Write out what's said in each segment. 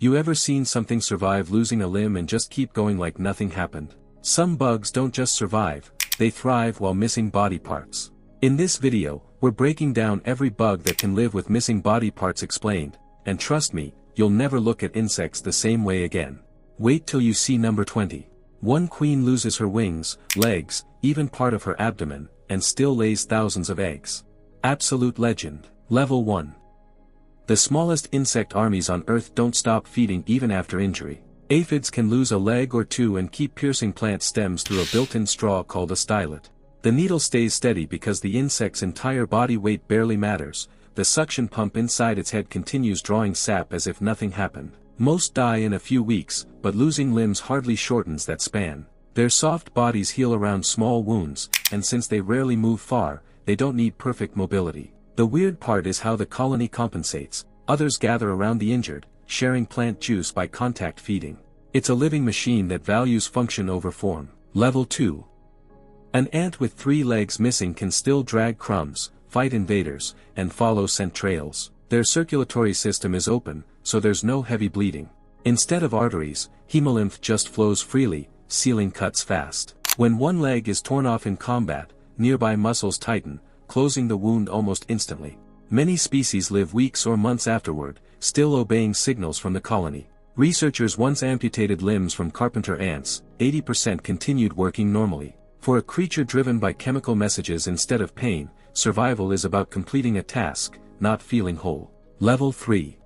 You ever seen something survive losing a limb and just keep going like nothing happened? Some bugs don't just survive, they thrive while missing body parts. In this video, we're breaking down every bug that can live with missing body parts explained, and trust me, you'll never look at insects the same way again. Wait till you see number 20. One queen loses her wings, legs, even part of her abdomen, and still lays thousands of eggs. Absolute legend. Level 1. The smallest insect armies on Earth don't stop feeding even after injury. Aphids can lose a leg or two and keep piercing plant stems through a built-in straw called a stylet. The needle stays steady because the insect's entire body weight barely matters. The suction pump inside its head continues drawing sap as if nothing happened. Most die in a few weeks, but losing limbs hardly shortens that span. Their soft bodies heal around small wounds, and since they rarely move far, they don't need perfect mobility. The weird part is how the colony compensates. Others gather around the injured, sharing plant juice by contact feeding. It's a living machine that values function over form. Level 2. An ant with 3 legs missing can still drag crumbs, fight invaders, and follow scent trails. Their circulatory system is open, so there's no heavy bleeding. Instead of arteries, hemolymph just flows freely, sealing cuts fast. When one leg is torn off in combat, nearby muscles tighten, closing the wound almost instantly. Many species live weeks or months afterward, still obeying signals from the colony. Researchers once amputated limbs from carpenter ants, 80% continued working normally. For a creature driven by chemical messages instead of pain, survival is about completing a task, not feeling whole. Level 3.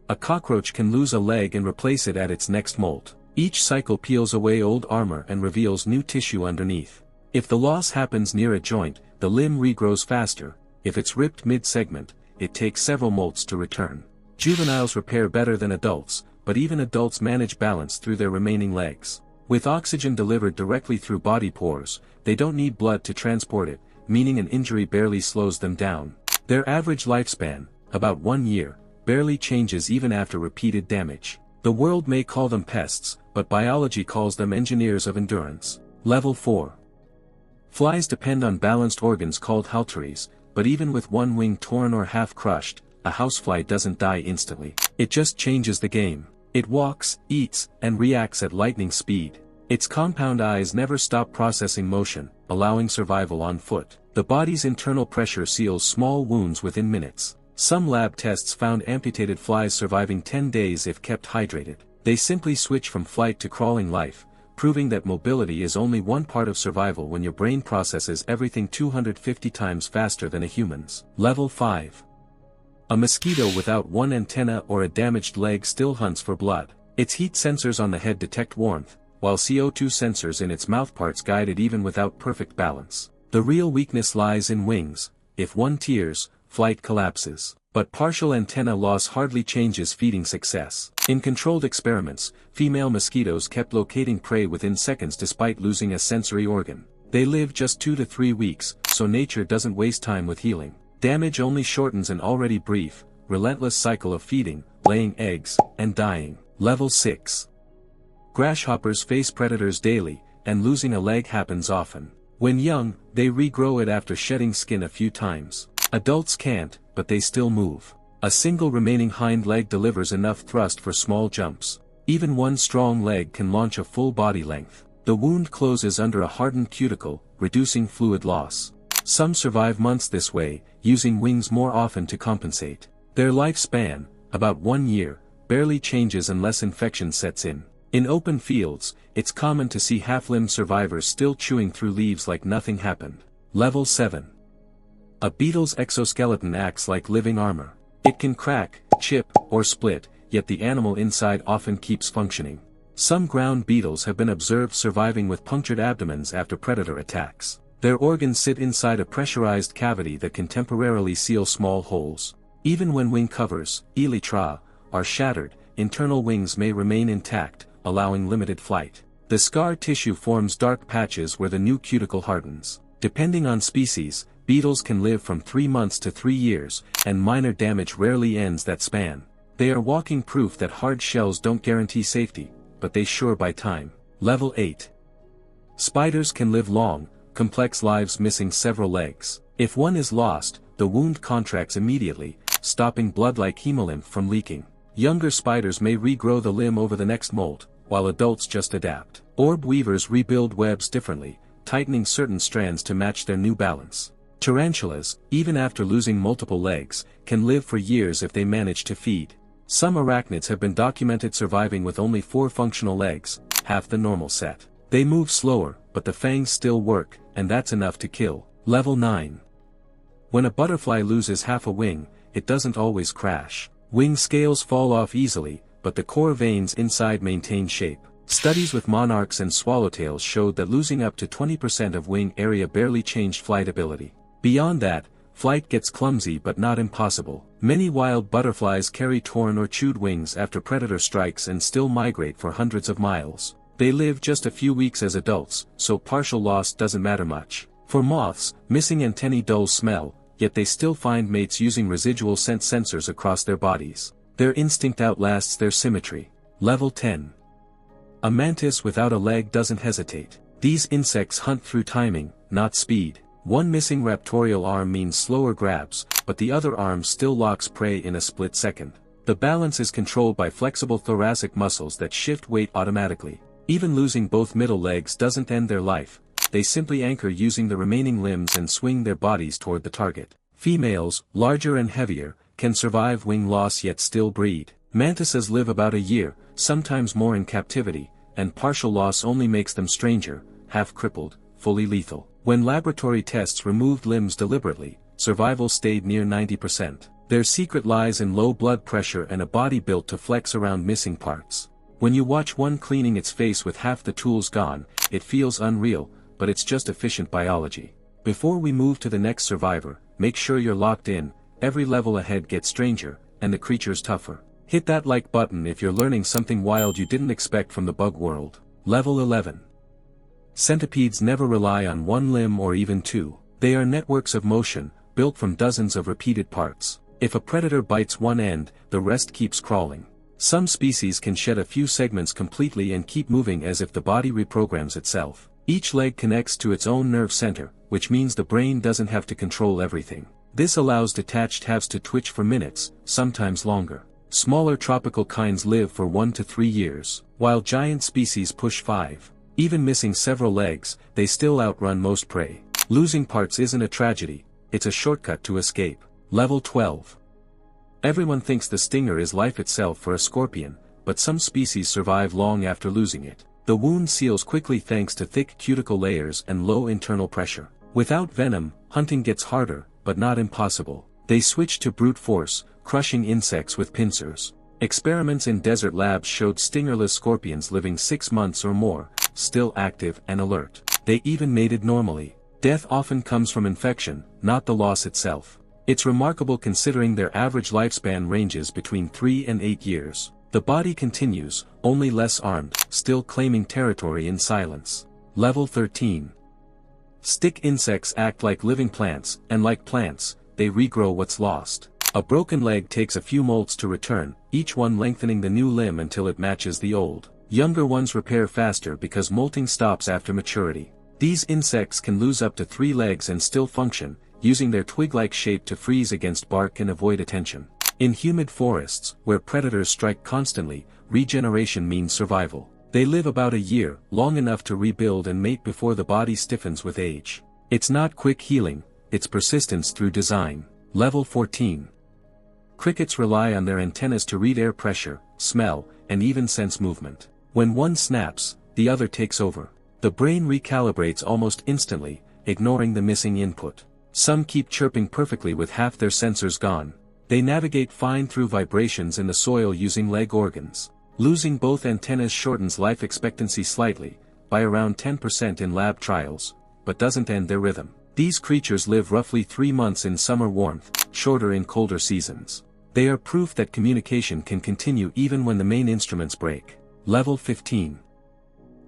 A cockroach can lose a leg and replace it at its next molt. Each cycle peels away old armor and reveals new tissue underneath. If the loss happens near a joint, the limb regrows faster. If it's ripped mid-segment, it takes several molts to return. Juveniles repair better than adults, but even adults manage balance through their remaining legs. With oxygen delivered directly through body pores, they don't need blood to transport it, meaning an injury barely slows them down. Their average lifespan, about 1 year, barely changes even after repeated damage. The world may call them pests, but biology calls them engineers of endurance. Level 4. Flies depend on balanced organs called halteres, but even with one wing torn or half crushed, a housefly doesn't die instantly. It just changes the game. It walks, eats, and reacts at lightning speed. Its compound eyes never stop processing motion, allowing survival on foot. The body's internal pressure seals small wounds within minutes. Some lab tests found amputated flies surviving 10 days if kept hydrated. They simply switch from flight to crawling life, proving that mobility is only one part of survival when your brain processes everything 250 times faster than a human's. Level 5. A mosquito without one antenna or a damaged leg still hunts for blood. Its heat sensors on the head detect warmth, while CO2 sensors in its mouthparts guide it even without perfect balance. The real weakness lies in wings. If one tears, flight collapses. But partial antenna loss hardly changes feeding success. In controlled experiments, female mosquitoes kept locating prey within seconds despite losing a sensory organ. They live just 2 to 3 weeks, so nature doesn't waste time with healing. Damage only shortens an already brief, relentless cycle of feeding, laying eggs, and dying. Level 6. Grasshoppers face predators daily, and losing a leg happens often. When young, they regrow it after shedding skin a few times. Adults can't, but they still move. A single remaining hind leg delivers enough thrust for small jumps. Even one strong leg can launch a full body length. The wound closes under a hardened cuticle, reducing fluid loss. Some survive months this way, using wings more often to compensate. Their lifespan, about 1 year, barely changes unless infection sets in. In open fields, it's common to see half-limbed survivors still chewing through leaves like nothing happened. Level 7. A beetle's exoskeleton acts like living armor. It can crack, chip, or split, yet the animal inside often keeps functioning. Some ground beetles have been observed surviving with punctured abdomens after predator attacks. Their organs sit inside a pressurized cavity that can temporarily seal small holes. Even when wing covers, elytra, are shattered, internal wings may remain intact, allowing limited flight. The scar tissue forms dark patches where the new cuticle hardens. Depending on species, beetles can live from 3 months to 3 years, and minor damage rarely ends that span. They are walking proof that hard shells don't guarantee safety, but they sure buy time. Level 8. Spiders can live long, complex lives missing several legs. If one is lost, the wound contracts immediately, stopping blood like hemolymph from leaking. Younger spiders may regrow the limb over the next molt, while adults just adapt. Orb weavers rebuild webs differently, tightening certain strands to match their new balance. Tarantulas, even after losing multiple legs, can live for years if they manage to feed. Some arachnids have been documented surviving with only 4 functional legs, half the normal set. They move slower, but the fangs still work, and that's enough to kill. Level 9. When a butterfly loses half a wing, it doesn't always crash. Wing scales fall off easily, but the core veins inside maintain shape. Studies with monarchs and swallowtails showed that losing up to 20% of wing area barely changed flight ability. Beyond that, flight gets clumsy but not impossible. Many wild butterflies carry torn or chewed wings after predator strikes and still migrate for hundreds of miles. They live just a few weeks as adults, so partial loss doesn't matter much. For moths, missing antennae dulls smell, yet they still find mates using residual scent sensors across their bodies. Their instinct outlasts their symmetry. Level 10. A mantis without a leg doesn't hesitate. These insects hunt through timing, not speed. One missing raptorial arm means slower grabs, but the other arm still locks prey in a split second. The balance is controlled by flexible thoracic muscles that shift weight automatically. Even losing both middle legs doesn't end their life. They simply anchor using the remaining limbs and swing their bodies toward the target. Females, larger and heavier, can survive wing loss yet still breed. Mantises live about a year, sometimes more in captivity, and partial loss only makes them stranger, half-crippled, fully lethal. When laboratory tests removed limbs deliberately, survival stayed near 90%. Their secret lies in low blood pressure and a body built to flex around missing parts. When you watch one cleaning its face with half the tools gone, it feels unreal, but it's just efficient biology. Before we move to the next survivor, make sure you're locked in. Every level ahead gets stranger, and the creatures tougher. Hit that like button if you're learning something wild you didn't expect from the bug world. Level 11. Centipedes never rely on one limb or even two. They are networks of motion, built from dozens of repeated parts. If a predator bites one end, the rest keeps crawling. Some species can shed a few segments completely and keep moving as if the body reprograms itself. Each leg connects to its own nerve center, which means the brain doesn't have to control everything. This allows detached halves to twitch for minutes, sometimes longer. Smaller tropical kinds live for 1 to 3 years, while giant species push 5. Even missing several legs, they still outrun most prey. Losing parts isn't a tragedy, it's a shortcut to escape. Level 12. Everyone thinks the stinger is life itself for a scorpion, but some species survive long after losing it. The wound seals quickly thanks to thick cuticle layers and low internal pressure. Without venom, hunting gets harder, but not impossible. They switch to brute force, crushing insects with pincers. Experiments in desert labs showed stingerless scorpions living 6 months or more, still active and alert. They even mated normally. Death often comes from infection, not the loss itself. It's remarkable considering their average lifespan ranges between 3 and 8 years. The body continues, only less armed, still claiming territory in silence. Level 13. Stick insects act like living plants, and like plants, they regrow what's lost. A broken leg takes a few molts to return, each one lengthening the new limb until it matches the old. Younger ones repair faster because molting stops after maturity. These insects can lose up to 3 legs and still function, using their twig-like shape to freeze against bark and avoid attention. In humid forests, where predators strike constantly, regeneration means survival. They live about a year, long enough to rebuild and mate before the body stiffens with age. It's not quick healing, it's persistence through design. Level 14. Crickets rely on their antennas to read air pressure, smell, and even sense movement. When one snaps, the other takes over. The brain recalibrates almost instantly, ignoring the missing input. Some keep chirping perfectly with half their sensors gone. They navigate fine through vibrations in the soil using leg organs. Losing both antennas shortens life expectancy slightly, by around 10% in lab trials, but doesn't end their rhythm. These creatures live roughly 3 months in summer warmth, shorter in colder seasons. They are proof that communication can continue even when the main instruments break. Level 15.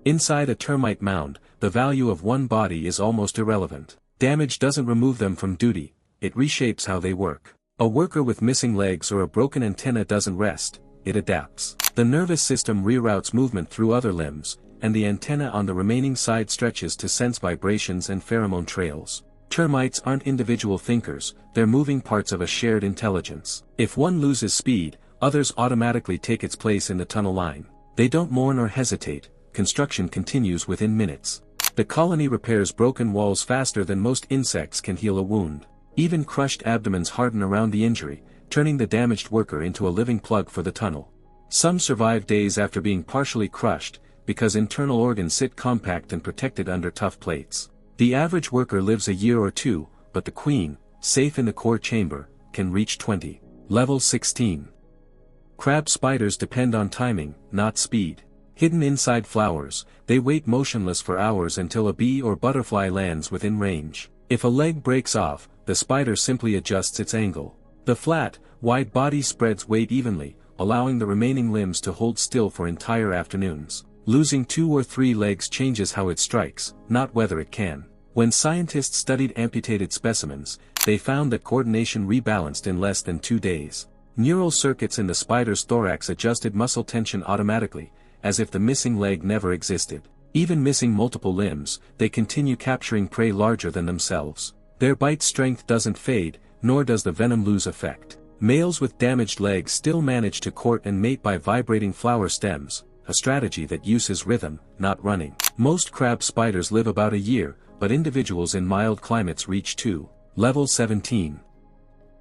Inside a termite mound, the value of one body is almost irrelevant. Damage doesn't remove them from duty, it reshapes how they work. A worker with missing legs or a broken antenna doesn't rest, it adapts. The nervous system reroutes movement through other limbs, and the antenna on the remaining side stretches to sense vibrations and pheromone trails. Termites aren't individual thinkers, they're moving parts of a shared intelligence. If one loses speed, others automatically take its place in the tunnel line. They don't mourn or hesitate, construction continues within minutes. The colony repairs broken walls faster than most insects can heal a wound. Even crushed abdomens harden around the injury, turning the damaged worker into a living plug for the tunnel. Some survive days after being partially crushed, because internal organs sit compact and protected under tough plates. The average worker lives a year or two, but the queen, safe in the core chamber, can reach 20. Level 16. Crab spiders depend on timing, not speed. Hidden inside flowers, they wait motionless for hours until a bee or butterfly lands within range. If a leg breaks off, the spider simply adjusts its angle. The flat, wide body spreads weight evenly, allowing the remaining limbs to hold still for entire afternoons. Losing 2 or 3 legs changes how it strikes, not whether it can. When scientists studied amputated specimens, they found that coordination rebalanced in less than 2 days. Neural circuits in the spider's thorax adjusted muscle tension automatically, as if the missing leg never existed. Even missing multiple limbs, they continue capturing prey larger than themselves. Their bite strength doesn't fade, nor does the venom lose effect. Males with damaged legs still manage to court and mate by vibrating flower stems, a strategy that uses rhythm, not running. Most crab spiders live about a year, but individuals in mild climates reach 2. Level 17.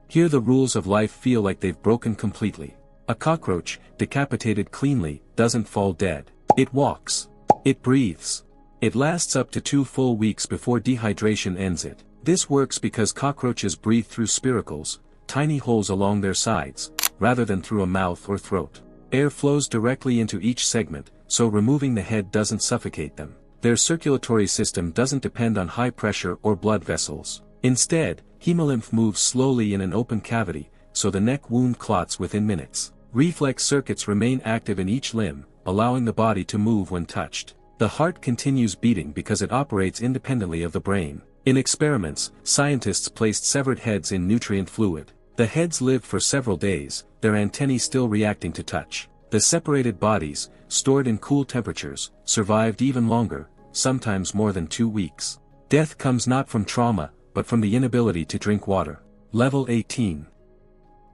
Here the rules of life feel like they've broken completely. A cockroach, decapitated cleanly, doesn't fall dead. It walks. It breathes. It lasts up to 2 full weeks before dehydration ends it. This works because cockroaches breathe through spiracles, tiny holes along their sides, rather than through a mouth or throat. Air flows directly into each segment, so removing the head doesn't suffocate them. Their circulatory system doesn't depend on high pressure or blood vessels. Instead, hemolymph moves slowly in an open cavity, so the neck wound clots within minutes. Reflex circuits remain active in each limb, allowing the body to move when touched. The heart continues beating because it operates independently of the brain. In experiments, scientists placed severed heads in nutrient fluid. The heads lived for several days, their antennae still reacting to touch. The separated bodies, stored in cool temperatures, survived even longer, sometimes more than 2 weeks. Death comes not from trauma, but from the inability to drink water. Level 18.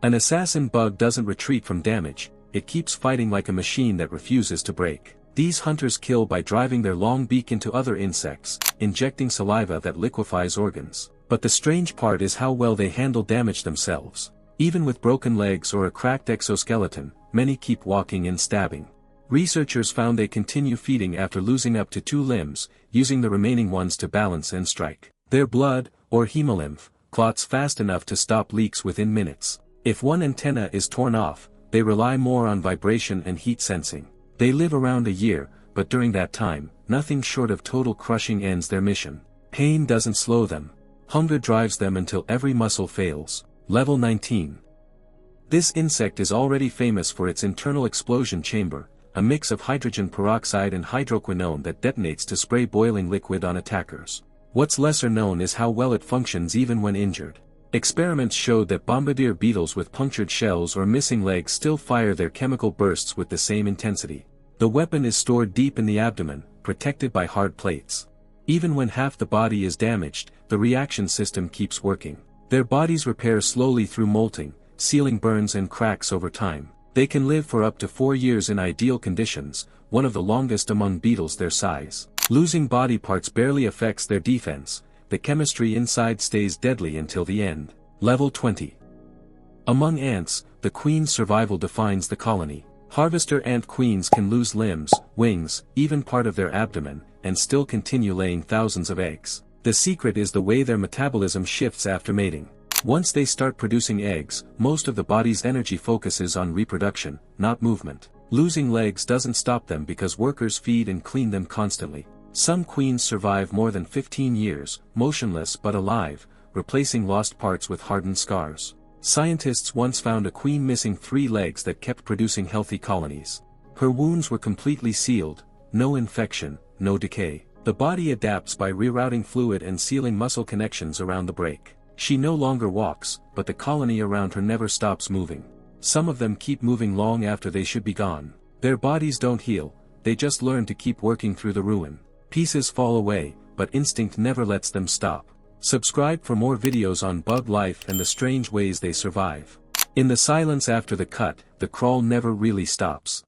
An assassin bug doesn't retreat from damage, it keeps fighting like a machine that refuses to break. These hunters kill by driving their long beak into other insects, injecting saliva that liquefies organs. But the strange part is how well they handle damage themselves. Even with broken legs or a cracked exoskeleton, many keep walking and stabbing. Researchers found they continue feeding after losing up to 2 limbs, using the remaining ones to balance and strike. Their blood, or hemolymph, clots fast enough to stop leaks within minutes. If one antenna is torn off, they rely more on vibration and heat sensing. They live around a year, but during that time, nothing short of total crushing ends their mission. Pain doesn't slow them. Hunger drives them until every muscle fails. Level 19. This insect is already famous for its internal explosion chamber, a mix of hydrogen peroxide and hydroquinone that detonates to spray boiling liquid on attackers. What's lesser known is how well it functions even when injured. Experiments showed that bombardier beetles with punctured shells or missing legs still fire their chemical bursts with the same intensity. The weapon is stored deep in the abdomen, protected by hard plates. Even when half the body is damaged, the reaction system keeps working. Their bodies repair slowly through molting, sealing burns and cracks over time. They can live for up to 4 years in ideal conditions, one of the longest among beetles their size. Losing body parts barely affects their defense, the chemistry inside stays deadly until the end. Level 20. Among ants, the queen's survival defines the colony. Harvester ant queens can lose limbs, wings, even part of their abdomen, and still continue laying thousands of eggs. The secret is the way their metabolism shifts after mating. Once they start producing eggs, most of the body's energy focuses on reproduction, not movement. Losing legs doesn't stop them because workers feed and clean them constantly. Some queens survive more than 15 years, motionless but alive, replacing lost parts with hardened scars. Scientists once found a queen missing 3 legs that kept producing healthy colonies. Her wounds were completely sealed, no infection, no decay. The body adapts by rerouting fluid and sealing muscle connections around the break. She no longer walks, but the colony around her never stops moving. Some of them keep moving long after they should be gone. Their bodies don't heal, they just learn to keep working through the ruin. Pieces fall away, but instinct never lets them stop. Subscribe for more videos on bug life and the strange ways they survive. In the silence after the cut, the crawl never really stops.